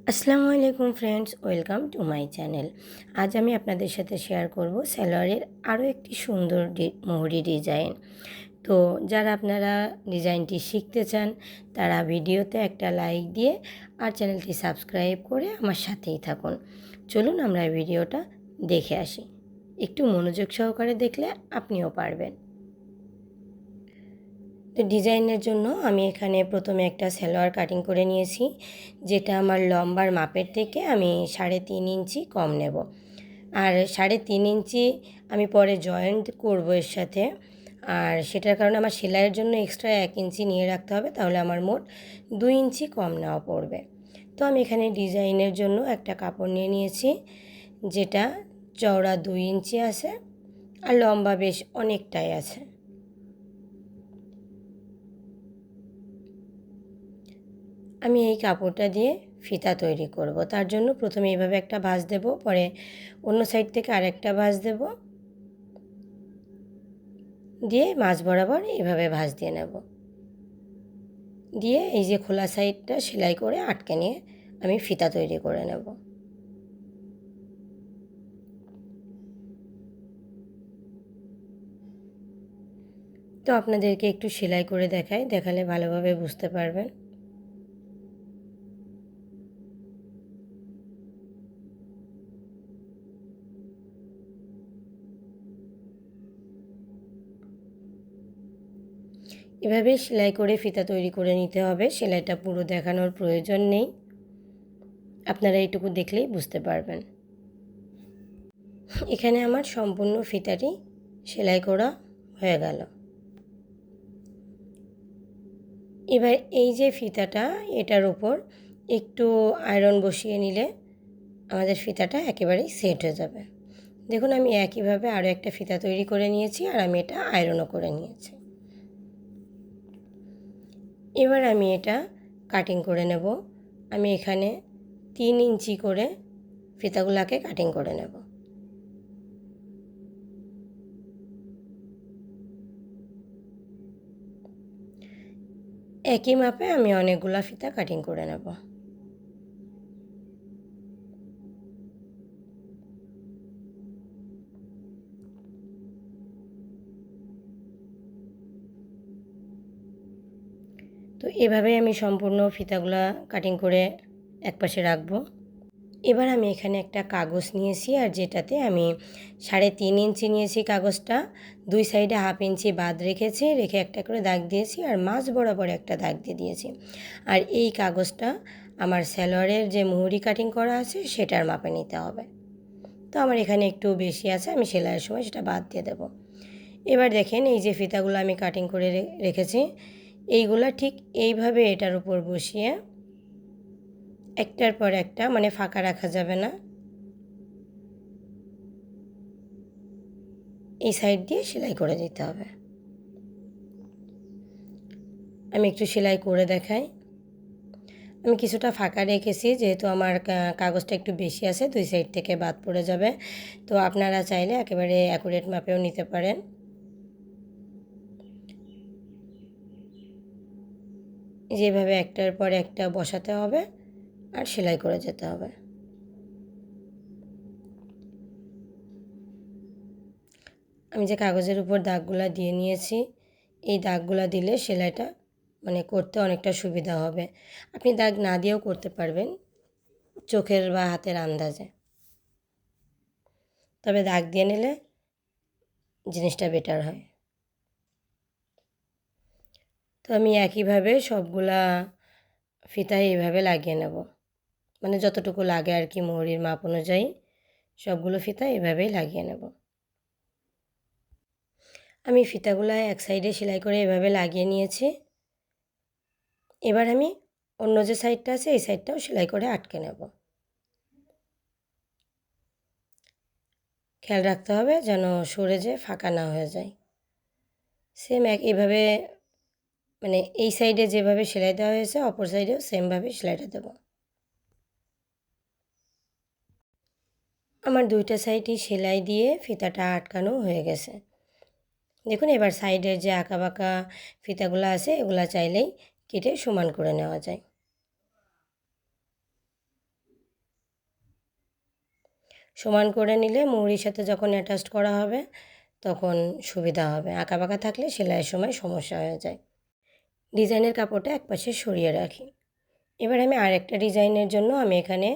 আসসালামু আলাইকুম friends, welcome to my channel. আজ আমি আপনাদের সাথে শেয়ার করব সালোয়ারের আরও একটি সুন্দর মুহুরি ডিজাইন। তো যারা আপনারা ডিজাইনটি শিখতে চান তারা ভিডিওতে একটা লাইক দিয়ে আর চ্যানেলটি সাবস্ক্রাইব করে আমার সাথেই থাকুন। চলুন আমরা ভিডিওটা দেখে আসি। একটু মনোযোগ সহকারে দেখলে আপনিও পারবেন। তো ডিজাইনের জন্য আমি এখানে প্রথমে একটা সালোয়ার কাটিং করে নিয়েছি, যেটা আমার লম্বার মাপের থেকে আমি 3.5 ইঞ্চি কম নেব। আর 3.5 ইঞ্চি আমি পরে জয়েন্ট করব এর সাথে, আর সেটার কারণে আমার সেলাইয়ের জন্য এক্সট্রা 1 ইঞ্চি নিয়ে রাখতে হবে, তাহলে আমার মোট 2 ইঞ্চি কম নেওয়া পড়বে। তো আমি এখানে ডিজাইনের জন্য একটা কাপড় নিয়ে নিয়েছি, যেটা চওড়া 2 ইঞ্চি আছে আর লম্বা বেশ অনেকটাই আছে। আমি এই কাপড়টা দিয়ে ফিতা তৈরি করব। তার জন্য প্রথমে এইভাবে একটা ভাঁজ দেব, পরে অন্য সাইড থেকে আরেকটা ভাঁজ দেব, দিয়ে মাঝ বরাবর এইভাবে ভাঁজ দিয়ে নেব, দিয়ে এই যে খোলা সাইডটা সেলাই করে আটকে নিয়ে আমি ফিতা তৈরি করে নেব। তো আপনাদেরকে একটু সেলাই করে দেখাই, দেখালে ভালোভাবে বুঝতে পারবেন। এভাবে সেলাই করে ফিতা তৈরি করে নিতে হবে। সেলাইটা পুরো দেখানোর প্রয়োজন নেই, আপনারা এইটুকু দেখলেই বুঝতে পারবেন। এখানে আমার সম্পূর্ণ ফিতাটি সেলাই করা হয়ে গেল। এবার এই যে ফিতাটা, এটার উপর একটু আয়রন বসিয়ে নিলে আমাদের ফিতাটা একেবারেই সেট হয়ে যাবে। দেখুন, আমি একইভাবে আরও একটা ফিতা তৈরি করে নিয়েছি আর আমি এটা আয়রনও করে নিয়েছি। এবার আমি এটা কাটিং করে নেব। আমি এখানে 3 ইঞ্চি করে ফিতাগুলোকে কাটিং করে নেব। একই মাপে আমি অনেকগুলো ফিতা কাটিং করে নেব। তো এভাবেই আমি সম্পূর্ণ ফিতাগুলা কাটিং করে একপাশে রাখবো। এবার আমি এখানে একটা কাগজ নিয়েছি, আর যেটাতে আমি 3.5 ইঞ্চি নিয়েছি কাগজটা, 2 সাইডে 1/2 ইঞ্চি বাদ রেখেছি, রেখে একটা করে দাগ দিয়েছি আর মাঝ বরাবর একটা দাগ দিয়ে দিয়েছি। আর এই কাগজটা আমার সালোয়ারের যে মুহুরি কাটিং করা আছে সেটার মাপে নিতে হবে। তো আমার এখানে একটু বেশি আছে, আমি সেলাইয়ের সময় সেটা বাদ দিয়ে দেব। এবার দেখেন, এই যে ফিতাগুলো আমি কাটিং করে রেখেছি, এইগুলা ঠিক এইভাবে এটার উপর বসিয়ে একটার পর একটা, মানে ফাঁকা রাখা যাবে না, এই সাইড দিয়ে সেলাই করে দিতে হবে। আমি একটু সেলাই করে দেখাই। আমি কিছুটা ফাঁকা রেখেছি, যেহেতু আমার কাগজটা একটু বেশি আছে, 2 সাইড থেকে বাদ পড়ে যাবে। তো আপনারা চাইলে একেবারে অ্যাকুরেট মাপেও নিতে পারেন। যেভাবে একটার পর একটা বসাতে হবে আর সেলাই করে যেতে হবে। আমি যে কাগজের উপর দাগগুলা দিয়ে নিয়েছি, এই দাগগুলা দিলে সেলাইটা মানে করতে অনেকটা সুবিধা হবে। আপনি দাগ না দিয়েও করতে পারবেন, চোখের বা হাতের আন্দাজে, তবে দাগ দিয়ে নিলে জিনিসটা বেটার হয়। তো আমি একইভাবে সবগুলা ফিতায় এইভাবে লাগিয়ে নেব, মানে যতটুকু লাগে আর কি, মুহুরির মাপ অনুযায়ী সবগুলো ফিতা এভাবেই লাগিয়ে নেব। আমি ফিতাগুলো এক সাইডে সেলাই করে এভাবে লাগিয়ে নিয়েছি। এবার আমি অন্য যে সাইডটা আছে এই সাইডটাও সেলাই করে আটকে নেব। খেয়াল রাখতে হবে যেন সরে যেয়ে ফাঁকা না হয়ে যায়। সেম এইভাবে, মানে এই সাইডে যেভাবে সেলাই দেওয়া হয়েছে অপর সাইডেও সেমভাবে সেলাইটা দেব। আমার 2টা সাইডই সেলাই দিয়ে ফিতাটা আটকানো হয়ে গেছে। দেখুন, এবার সাইডের যে আঁকা বাঁকা ফিতাগুলো আছে এগুলো চাইলেই কেটে সমান করে নেওয়া যায়। সমান করে নিলে মুহুরির সাথে যখন অ্যাটাচ করা হবে তখন সুবিধা হবে। আঁকাবাঁকা থাকলে সেলাইয়ের সময় সমস্যা হয়ে যায়। ডিজাইনের কাপড়টা একপাশে সরিয়ে রাখি। এবার আমি আরেকটা ডিজাইনের জন্য আমি এখানে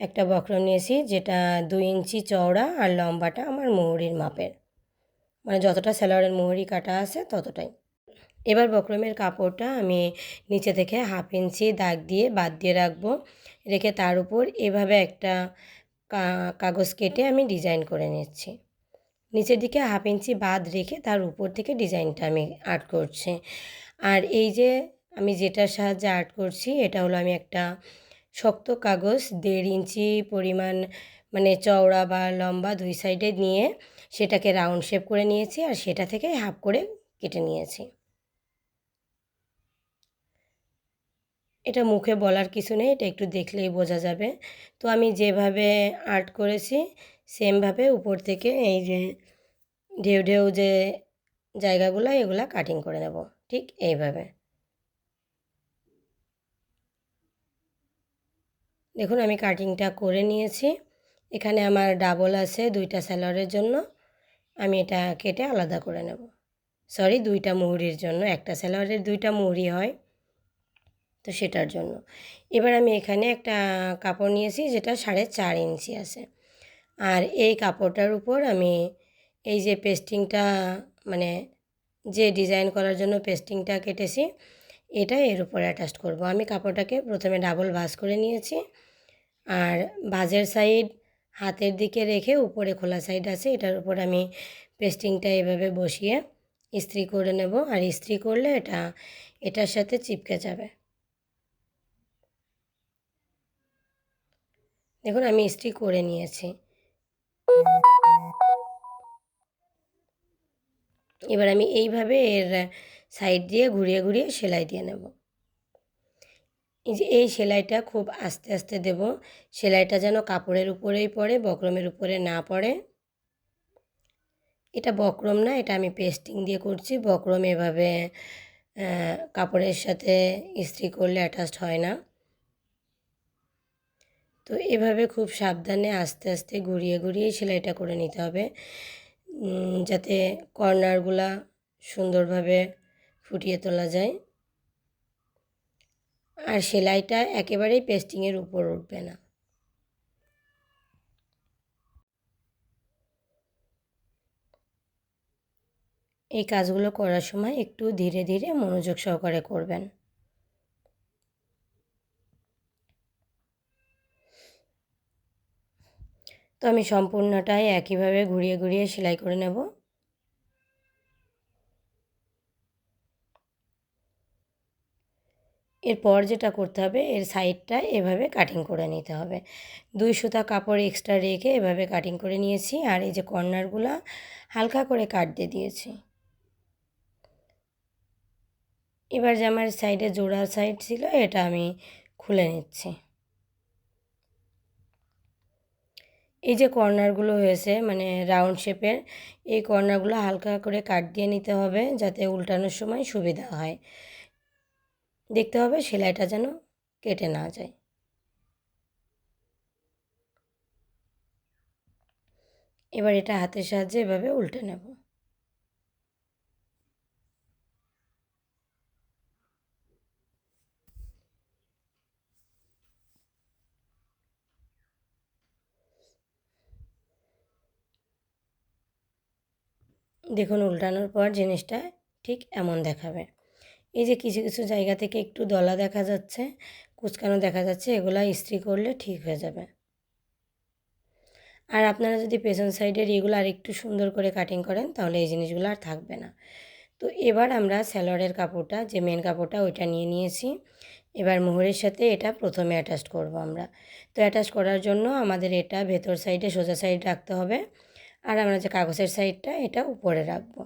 একটা বক্রম নিয়েছি, যেটা 2 ইঞ্চি চওড়া আর লম্বাটা আমার মুহুরির মাপের, মানে যতটা সালোয়ারের মুহুরি কাটা আছে ততটাই। এবার বক্রমের কাপড়টা আমি নিচে থেকে 1/2 ইঞ্চি দাগ দিয়ে বাদ দিয়ে রাখবো। রেখে তার উপর এভাবে একটা কাগজ কেটে আমি ডিজাইন করে নিচ্ছি। নিচের দিকে 1/2 ইঞ্চি বাদ রেখে তার উপর থেকে ডিজাইনটা আমি আর্ট করছি। আর এই যে আমি যেটার সাহায্যে আর্ট করছি এটা হলো, আমি একটা শক্ত কাগজ 1.5 ইঞ্চি পরিমাণ, মানে চওড়া বা লম্বা দুই সাইডে নিয়ে সেটাকে রাউন্ড শেপ করে নিয়েছি আর সেটা থেকে হাফ করে কেটে নিয়েছি। এটা মুখে বলার কিছু নেই, এটা একটু দেখলেই বোঝা যাবে। তো আমি যেভাবে আর্ট করেছি সেমভাবে উপর থেকে এই যে ঢেউ ঢেউ যে জায়গাগুলো এগুলা কাটিং করে নেব, ঠিক এইভাবে। দেখুন আমি কাটিংটা করে নিয়েছি। এখানে আমার ডাবল আছে 2টা সালোয়ারের জন্য, আমি এটা কেটে আলাদা করে নেব। সরি, 2টা মুহুরির জন্য, একটা সালোয়ারের 2টা মুহুরি হয় তো সেটার জন্য। এবার আমি এখানে একটা কাপড় নিয়েছি যেটা 4.5 ইঞ্চি আছে, আর এই কাপড়টার উপর আমি এই যে পেস্টিংটা, মানে যে ডিজাইন করার জন্য পেস্টিংটা কেটেছি এটা এর উপর অ্যাটাচ করব। আমি কাপড়টাকে প্রথমে ডাবল ভাঁজ করে নিয়েছি, আর ভাঁজের সাইড হাতের দিকে রেখে উপরে খোলা সাইড আছে এটার উপর আমি পেস্টিংটা এভাবে বসিয়ে ইস্ত্রি করে নেব। আর ইস্ত্রি করলে এটা এটার সাথে চিপকে যাবে। দেখুন আমি ইস্ত্রি করে নিয়েছি। এবার আমি এইভাবে এর সাইড দিয়ে ঘুরিয়ে ঘুরিয়ে সেলাই দিয়ে নেব। এই যে এই সেলাইটা খুব আস্তে আস্তে দেব, সেলাইটা যেন কাপড়ের উপরেই পড়ে, বক্রমের উপরে না পড়ে। এটা বক্রম না, এটা আমি পেস্টিং দিয়ে করছি। বক্রম এভাবে কাপড়ের সাথে ইস্ত্রি করলে অ্যাটাচড হয় না। তো এভাবে খুব সাবধানে আস্তে আস্তে ঘুরিয়ে ঘুরিয়ে সেলাইটা করে নিতে হবে, যাতে কর্নারগুলা সুন্দরভাবে ফুটিয়ে তোলা যায়। আর সেলাইটা একেবারেই পেস্টিংয়ের উপর উঠবে না। এই কাজগুলো করার সময় একটু ধীরে ধীরে মনোযোগ সহকারে করবেন। তো আমি সম্পূর্ণটাই একইভাবে ঘুরিয়ে ঘুরিয়ে সেলাই করে নেব। এরপর যেটা করতে হবে, এর সাইডটা এভাবে কাটিং করে নিতে হবে। 2 সুতা কাপড় এক্সট্রা রেখে এভাবে কাটিং করে নিয়েছি, আর এই যে কর্নারগুলো হালকা করে কাট দিয়ে দিয়েছি। এবার যে আমার সাইডে জোড়া সাইড ছিল এটা আমি খুলে নিচ্ছি। এই যে কর্নারগুলো হয়েছে মানে রাউন্ড শেপের, এই কর্নারগুলো হালকা করে কাট দিয়ে নিতে হবে যাতে উল্টানোর সময় সুবিধা হয়। দেখতে হবে সেলাইটা যেন কেটে না যায়। এবার এটা হাতের সাহায্যে এভাবে উল্টে নেব। দেখুন উল্টানোর পর জিনিসটা ঠিক এমন দেখাবে। এই যে কিছু কিছু জায়গা থেকে একটু দলা দেখা যাচ্ছে, কুচকানো দেখা যাচ্ছে, এগুলা ইস্ত্রি করলে ঠিক হয়ে যাবে। আর আপনারা যদি পেছন সাইডের এগুলো আর একটু সুন্দর করে কাটিং করেন তাহলে এই জিনিসগুলো আর থাকবে না। তো এবার আমরা সালোয়ারের কাপড়টা, যে মেন কাপড়টা ওইটা নিয়ে নিয়েছি। এবার মুহুরের সাথে এটা প্রথমে অ্যাটাচ করব আমরা। তো অ্যাটাচ করার জন্য আমাদের এটা ভেতর সাইডে সোজা সাইড রাখতে হবে, আর আমরা যে কাগজের সাইডটা এটা উপরে রাখবো।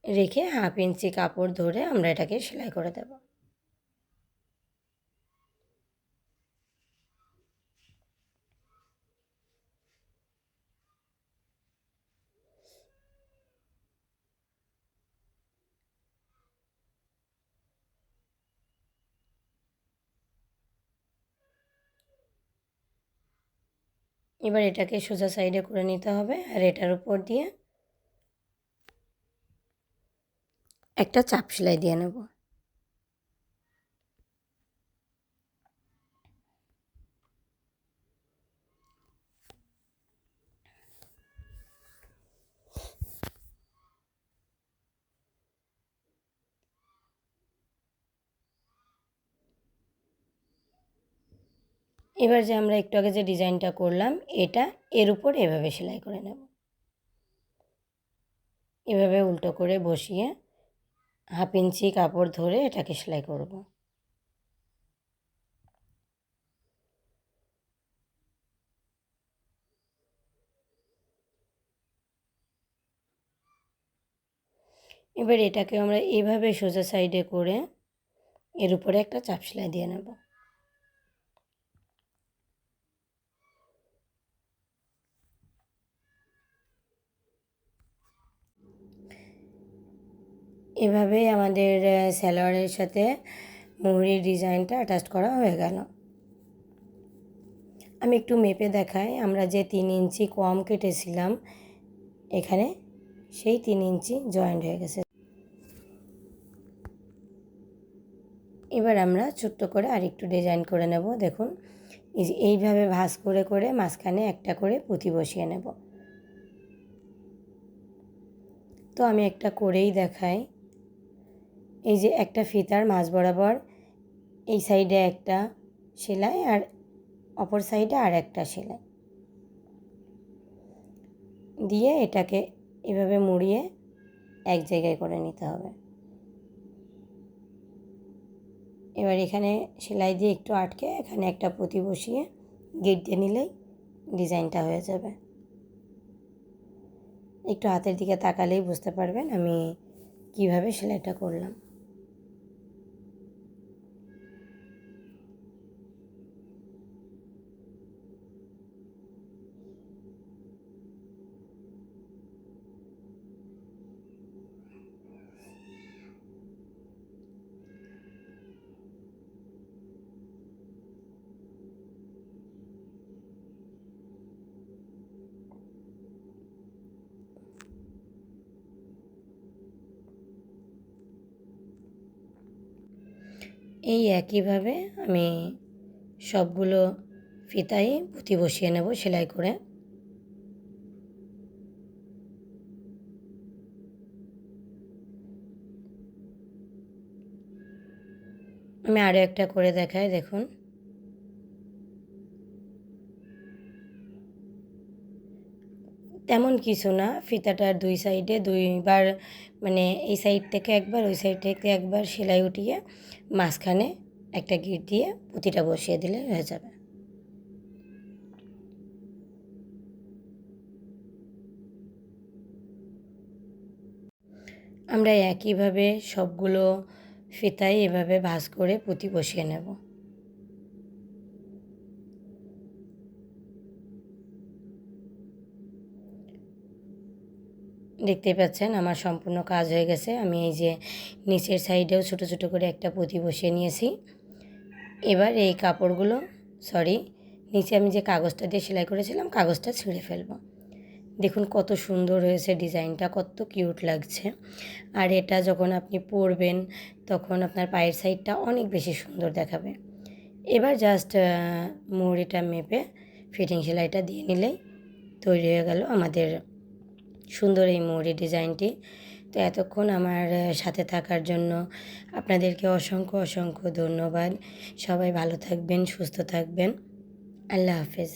রেখে 1/2 ইঞ্চি কাপড় ধরে আমরা এটাকে সেলাই করে দেব। এবার এটাকে সোজা সাইডে করে নিতে হবে আর এটার উপর দিয়ে একটা চাপ সেলাই দিয়ে নেব। এবার যে আমরা একটু আগে যে ডিজাইনটা করলাম এটা এর উপর এভাবে সেলাই করে নেব। এভাবে উল্টো করে বসিয়ে 1/2 ইঞ্চি কাপড় ধরে এটাকে সেলাই করব। এবার এটাকে আমরা এইভাবে সোজা সাইডে করে এর উপরে একটা চাপ সেলাই দিয়ে নেব। এভাবেই আমাদের সালোয়ারের সাথে মুহুরির ডিজাইনটা অ্যাটাচ করা হয়ে গেল। আমি একটু মেপে দেখাই, আমরা যে 3 ইঞ্চি কম কেটেছিলাম এখানে সেই 3 ইঞ্চি জয়েন্ট হয়ে গেছে। এবার আমরা ছোট্ট করে আরেকটু ডিজাইন করে নেব। দেখুন এই যে এইভাবে ভাঁজ করে করে মাঝখানে একটা করে পুঁতি বসিয়ে নেব। তো আমি একটা করেই দেখাই। এই যে একটা ফিতার মাঝ বরাবর এই সাইডে একটা সেলাই আর অপর সাইডে আর একটা সেলাই দিয়ে এটাকে এভাবে মুড়িয়ে এক জায়গায় করে নিতে হবে। এবার এখানে সেলাই দিয়ে একটু আটকে এখানে একটা পুঁতি বসিয়ে গিট দিয়ে নিলেই ডিজাইনটা হয়ে যাবে। একটু হাতের দিকে তাকালেই বুঝতে পারবেন আমি কিভাবে সেলাইটা করলাম। এই একইভাবে আমি সবগুলো ফিতায় পুঁতি বসিয়ে নেব সেলাই করে। আমি আরও একটা করে দেখাই, দেখুন তেমন কিছু না, ফিতাটার দুই সাইডে দুইবার মানে এই সাইড থেকে একবার ওই সাইড থেকে একবার সেলাই উঠিয়ে মাঝখানে একটা গিট দিয়ে পুঁতিটা বসিয়ে দিলে হয়ে যাবে। আমরা একইভাবে সবগুলো ফিতায় এভাবে ভাঁজ করে পুঁতি বসিয়ে নেব। দেখতেই পাচ্ছেন আমার সম্পূর্ণ কাজ হয়ে গেছে। আমি এই যে নিচের সাইডেও ছোট ছোট করে একটা পুঁতি বসিয়ে নিয়েছি। এবার এই কাপড়গুলো নিচে আমি যে কাগজটা দিয়ে সেলাই করেছিলাম কাগজটা ছিঁড়ে ফেলবো। দেখুন কত সুন্দর হয়েছে ডিজাইনটা, কত কিউট লাগছে। আর এটা যখন আপনি পরবেন তখন আপনার পায়ের সাইডটা অনেক বেশি সুন্দর দেখাবে। এবার জাস্ট মুহুরিটা মেপে ফিটিং সেলাইটা দিয়ে নিলেই তৈরি হয়ে গেল আমাদের সুন্দর এই মুহুরি ডিজাইনটি। তো এতক্ষণ আমার সাথে থাকার জন্য আপনাদেরকে অসংখ্য অসংখ্য ধন্যবাদ। সবাই ভালো থাকবেন, সুস্থ থাকবেন। আল্লাহ হাফেজ।